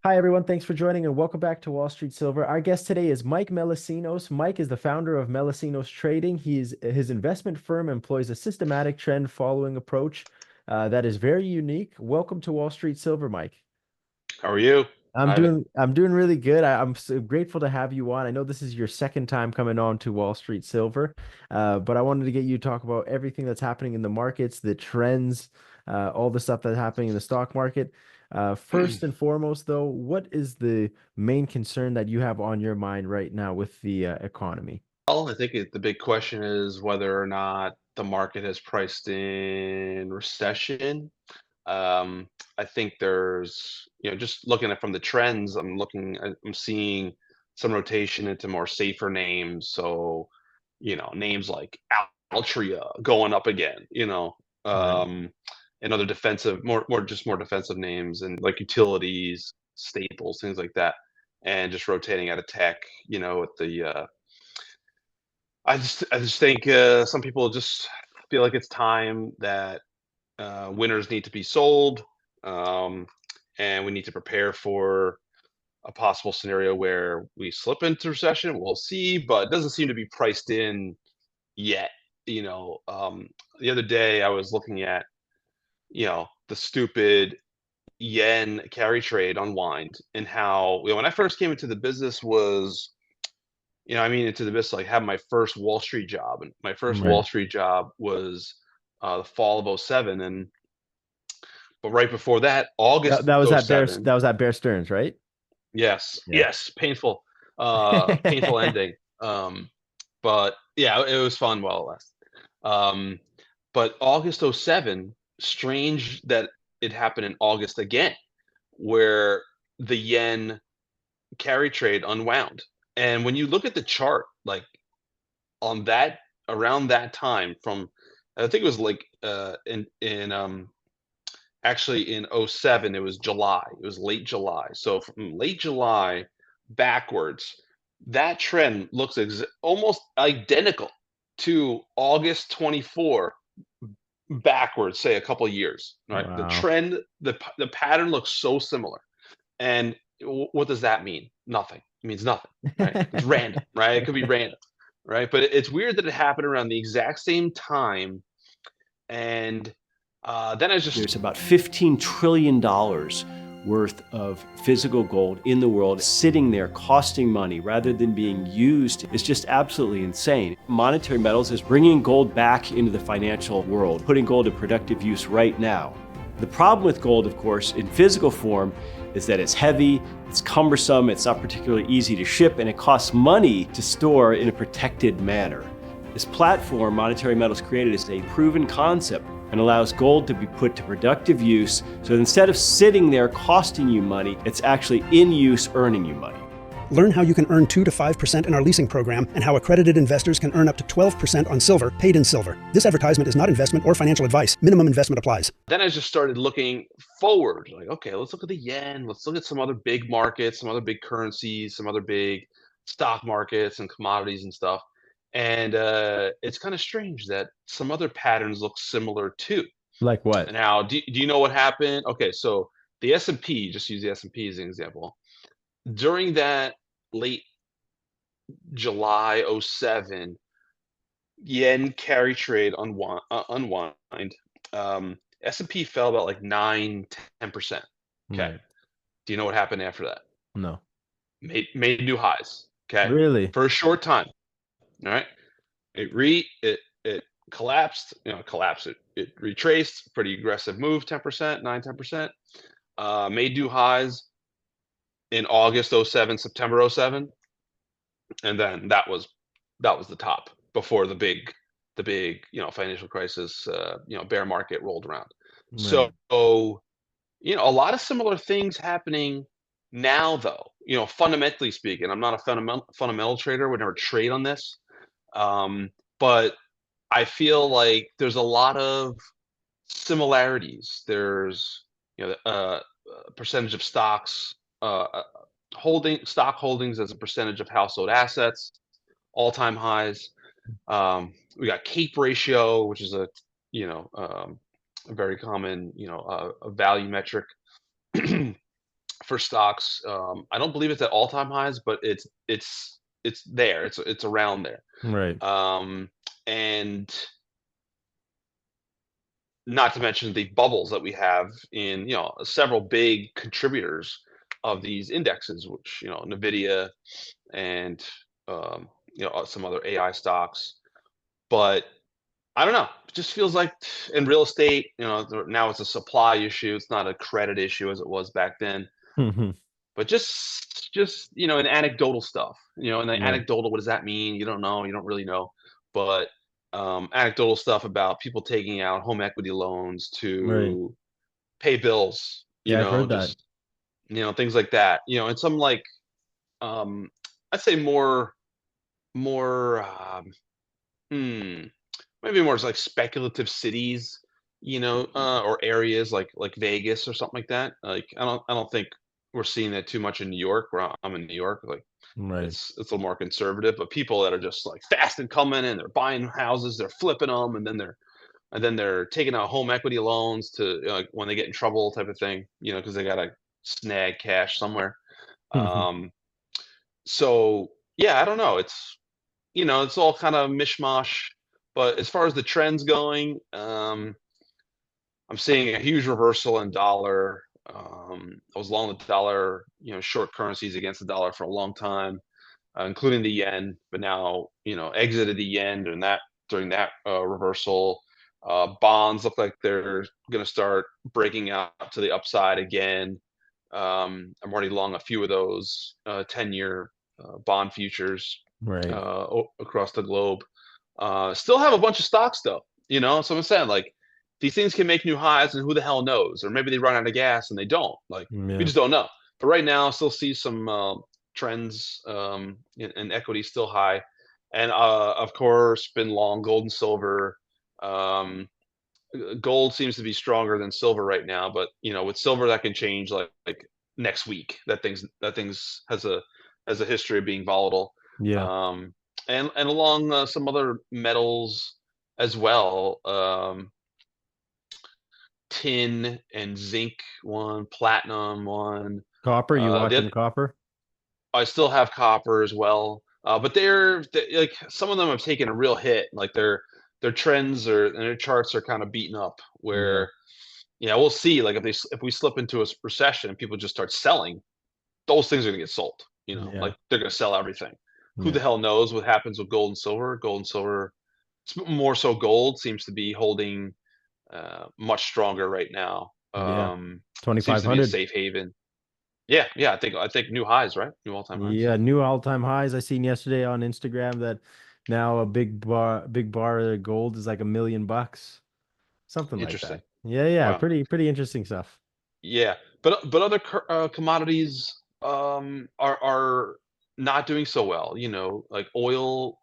Hi, everyone. Thanks for joining and welcome back to Wall Street Silver. Our guest today is Mike Melissinos. Mike is the founder of Melissinos Trading. His investment firm employs a systematic trend following approach that is very unique. Welcome to Wall Street Silver, Mike. How are you, Ivan? I'm doing really good. I'm so grateful to have you on. I know this is your second time coming on to Wall Street Silver, but I wanted to get you to talk about everything that's happening in the markets, the trends, all the stuff that's happening in the stock market. First and foremost, though, what is the main concern that you have on your mind right now with the economy? Well, I think the big question is whether or not the market has priced in recession. Um, I think there's, just looking at from the trends, I'm seeing some rotation into more safer names. So, names like Altria going up again, Right. um, and other defensive, more defensive names and like utilities, staples, things like that, and just rotating out of tech, at I just think some people just feel like it's time that winners need to be sold, um, and we need to prepare for a possible scenario where we slip into recession. We'll see, but it doesn't seem to be priced in yet. You know, um, the other day I was looking at the stupid yen carry trade unwind and how when I first came into the business was into the business, like, had my first Wall Street job, and my first Right. Wall Street job was, the fall of '07, and but right before that, That, August that was at Bear '07. that was at Bear Stearns, right? Yes, Yeah. yes, painful ending, but yeah, it was fun while it lasted. Um, but August '07, strange that it happened in August again, where the yen carry trade unwound, and when you look at the chart, like, on that around that time from I think it was like in actually in '07 it was July. It was late July. So from late July backwards, that trend looks almost identical to August 24 backwards, say a couple of years, right? The Wow. trend, the pattern looks so similar. And what does that mean? Nothing. It means nothing, right? It's random, right? It could be random, right? But it's weird that it happened around the exact same time. And then I just There's about $15 trillion worth of physical gold in the world sitting there costing money rather than being used. It's just absolutely insane. Monetary Metals is bringing gold back into the financial world, putting gold to productive use right now. The problem with gold, of course, in physical form is that it's heavy, it's cumbersome, it's not particularly easy to ship, and it costs money to store in a protected manner. This platform Monetary Metals created is a proven concept and allows gold to be put to productive use. So instead of sitting there costing you money, it's actually in use earning you money. Learn how you can earn 2 to 5% in our leasing program and how accredited investors can earn up to 12% on silver paid in silver. This advertisement is not investment or financial advice. Minimum investment applies. then I just started looking forward, like, okay, let's look at the yen, let's look at some other big markets, some other big currencies, some other big stock markets and commodities and stuff. And it's kind of strange that some other patterns look similar too. Like what? Now, do you know what happened? Okay, so the S&P, just use the S&P as an example. During that late July '07 yen carry trade unwind, S&P fell about like 9-10%. Okay. Right. Do you know what happened after that? No. Made new highs. Okay. Really? For a short time. All right. It collapsed, collapsed. It retraced, pretty aggressive move, 10%, 9-10%. Made new highs in August '07, September '07, and then that was the top before the big financial crisis, bear market rolled around. So Right. a lot of similar things happening now, though. Fundamentally speaking, I'm not a fundamental trader. Would never trade on this, but I feel like there's a lot of similarities. There's percentage of stocks, stock holdings as a percentage of household assets, all-time highs. We got CAPE ratio, which is a very common a value metric for stocks. I don't believe it's at all-time highs, but it's there. It's around there. Right. And not to mention the bubbles that we have in, several big contributors of these indexes, which, Nvidia and some other AI stocks. But I don't know. It just feels like in real estate, now it's a supply issue. It's not a credit issue as it was back then. But just an anecdotal stuff, and the Right. anecdotal, what does that mean? You don't know. You don't really know. But anecdotal stuff about people taking out home equity loans Right. to pay bills, Yeah, I've heard that. just things like that. And some like I'd say more maybe more like speculative cities, or areas like Vegas or something like that. Like I don't think we're seeing that too much in New York. Where I'm in New York, like Right. it's a little more conservative. But people that are just like fast and coming and they're buying houses, they're flipping them, and then they're taking out home equity loans to like when they get in trouble type of thing, because they gotta snag cash somewhere. Um, so yeah, I don't know. It's all kind of mishmash. But as far as the trends going, I'm seeing a huge reversal in dollar. I was long the dollar, short currencies against the dollar for a long time, including the yen. But now, exited the yen during that reversal. Bonds look like they're going to start breaking out to the upside again. I'm already long a few of those 10-year bond futures Right. across the globe. Still have a bunch of stocks though, So I'm saying like these things can make new highs, and who the hell knows? Or maybe they run out of gas and they don't. Like we Yeah. just don't know. But right now, I still see some trends in equity still high, and of course, been long gold and silver. Um, Gold seems to be stronger than silver right now, but with silver that can change like next week. That things has a history of being volatile. Yeah. And along some other metals as well. Tin and zinc one, platinum one. Copper, you The watching other, copper? I still have copper as well, but they like some of them have taken a real hit. Like their trends and their charts are kind of beaten up. Yeah. Where we'll see. Like if we slip into a recession and people just start selling, those things are gonna get sold. Yeah. Like they're gonna sell everything. Who Yeah. the hell knows what happens with gold and silver? Gold and silver, more so gold seems to be holding much stronger right now. Yeah. Seems to be a 2500. safe haven. Yeah, yeah. I think new highs, right? New all-time highs. Yeah, new all-time highs. I seen yesterday on Instagram that now a big bar of gold is like $1 million. Something like that. Interesting. Yeah, yeah. Wow. Pretty interesting stuff. Yeah, but other commodities are not doing so well. Like oil,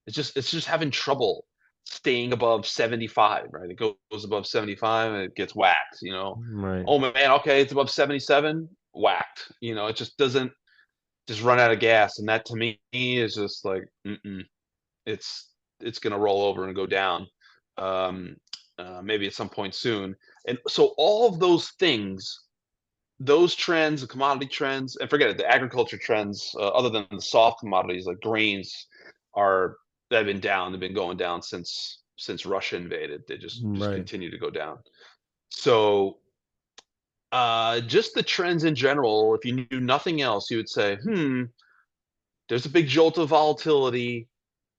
it's just having trouble staying above 75. Right, it goes above 75 and it gets whacked. Right. Oh man, okay, it's above 77, whacked. It just doesn't just run out of gas, and that to me is just like, it's it's gonna roll over and go down. Um, Maybe at some point soon. And so all of those things, those trends, the commodity trends, and forget it, the agriculture trends, other than the soft commodities like grains, are they've been down. They've been going down since Russia invaded. They just Right. continue to go down. So just the trends in general, if you knew nothing else, you would say, there's a big jolt of volatility.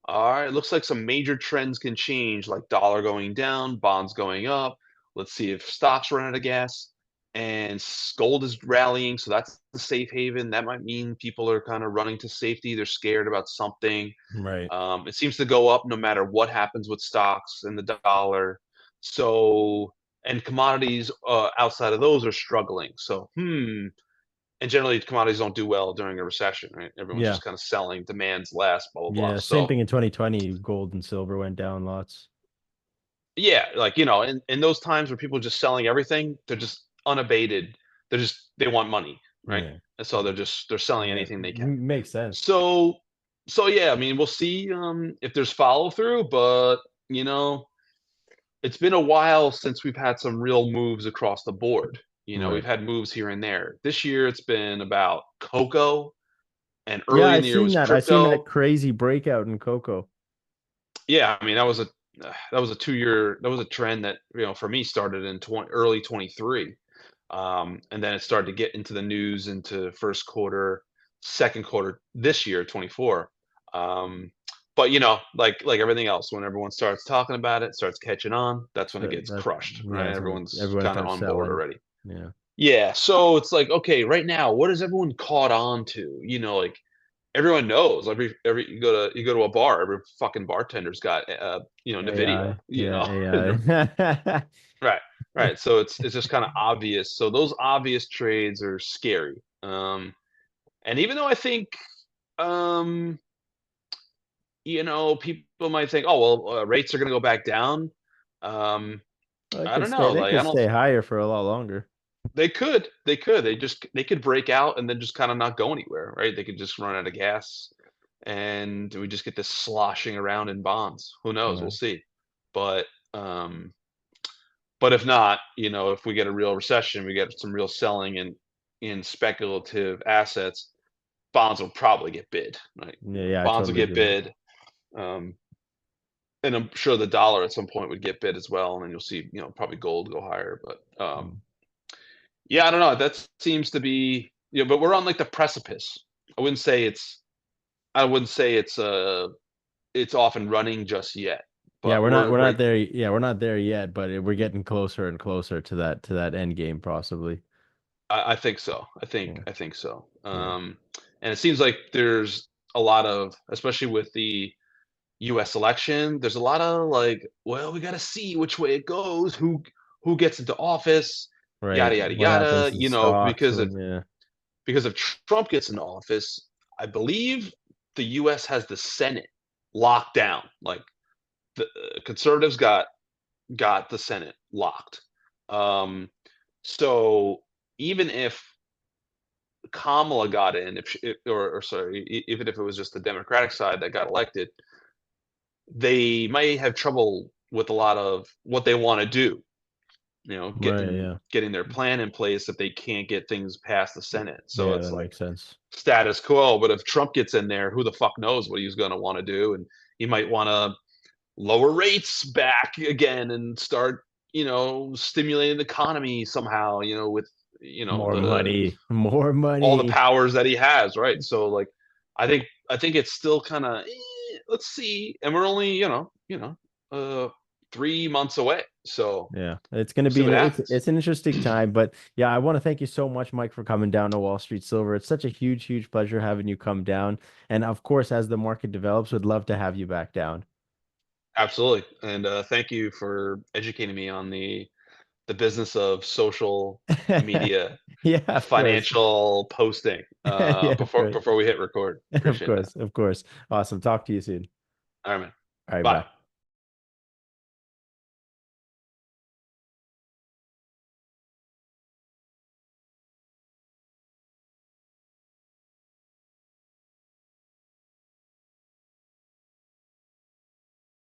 All right, looks like some major trends can change, like dollar going down, bonds going up. Let's see if stocks run out of gas. And gold is rallying, so that's the safe haven. That might mean people are kind of running to safety. They're scared about something. Right. It seems to go up no matter what happens with stocks and the dollar. So, and commodities outside of those are struggling. So, and generally commodities don't do well during a recession, right? Everyone's Yeah. just kind of selling, demand's less, blah blah blah. Yeah. Same So thing in 2020. Gold and silver went down lots. yeah, like in those times where people are just selling everything, they're just unabated. They want money, right? Yeah. And so they're selling Yeah. anything they can. Makes sense. So yeah, I mean, we'll see if there's follow through, but you know, it's been a while since we've had some real moves across the board. We've Right. had moves here and there. This year it's been about cocoa, and Yeah, early in the year was I seen that crypto. crazy breakout in cocoa. Yeah, I mean that was a 2 year, that was a trend that for me started in early 23, and then it started to get into the news into first quarter, second quarter this year 24. Um, but like everything else, when everyone starts talking about it, starts catching on, that's when it So gets that crushed, right? yeah, so Everyone's everyone kind of starts on board selling. already. Yeah. Yeah, so it's like, okay, right now, what is everyone caught on to? Like everyone knows. Every you go to a bar, every fucking bartender's got Nvidia. AI. Yeah, In their AI. right, right. So it's just kind of obvious. So those obvious trades are scary. And even though I think um, people might think, oh well, rates are going to go back down. Um, Well, I don't know. they Like could I don't. stay higher for a lot longer. They could break out and then just kind of not go anywhere, right? They could just run out of gas, and we just get this sloshing around in bonds. Who knows? We'll Right. see. But um, but if not, if we get a real recession, we get some real selling in speculative assets, bonds will probably get bid, right? Yeah, yeah, I Bonds will totally get agree. bid, um, and I'm sure the dollar at some point would get bid as well, and then you'll see, probably gold go higher. But Mm. yeah, I don't know. That seems to be, but we're on like the precipice. I wouldn't say it's, I wouldn't say it's off and running just yet, Yeah, but we're we're not right. there. Yeah, we're not there yet, but we're getting closer and closer to that end game, possibly. I think so. Yeah, I think so. yeah, And it seems like there's a lot of, especially with the U.S. election, there's a lot of like, well, we got to see which way it goes, who gets into office, right. yada yada What happens yada. to stocks Because when yeah, if Trump gets into office, I believe the U.S. has the Senate locked down. Like the conservatives got the Senate locked. Um, so even if Kamala got in, if she, or sorry, even if it was just the Democratic side that got elected, they might have trouble with a lot of what they want to do. right, yeah, Getting their plan in place if they can't get things past the Senate. So yeah, it's that like makes sense. status quo. But if Trump gets in there, who the fuck knows what he's going to want to do? And he might want to lower rates back again and start, stimulating the economy somehow, with, More the money, more all the money. powers that he has, right? So like, I think it's still kind of, let's see, and we're only, uh, 3 months away. So Yeah, it's going to we'll see be what happens. it's an interesting time, but yeah, I want to thank you so much, Mike, for coming down to Wall Street Silver. It's such a huge pleasure having you come down, and of course, as the market develops, would love to have you back down. Absolutely, and thank you for educating me on the business of social media Yeah, of course. financial posting Yeah, of course. before we hit record. Of Appreciate that. course, of course. Awesome. Talk to you soon. All right, man. All right, Bye. bye.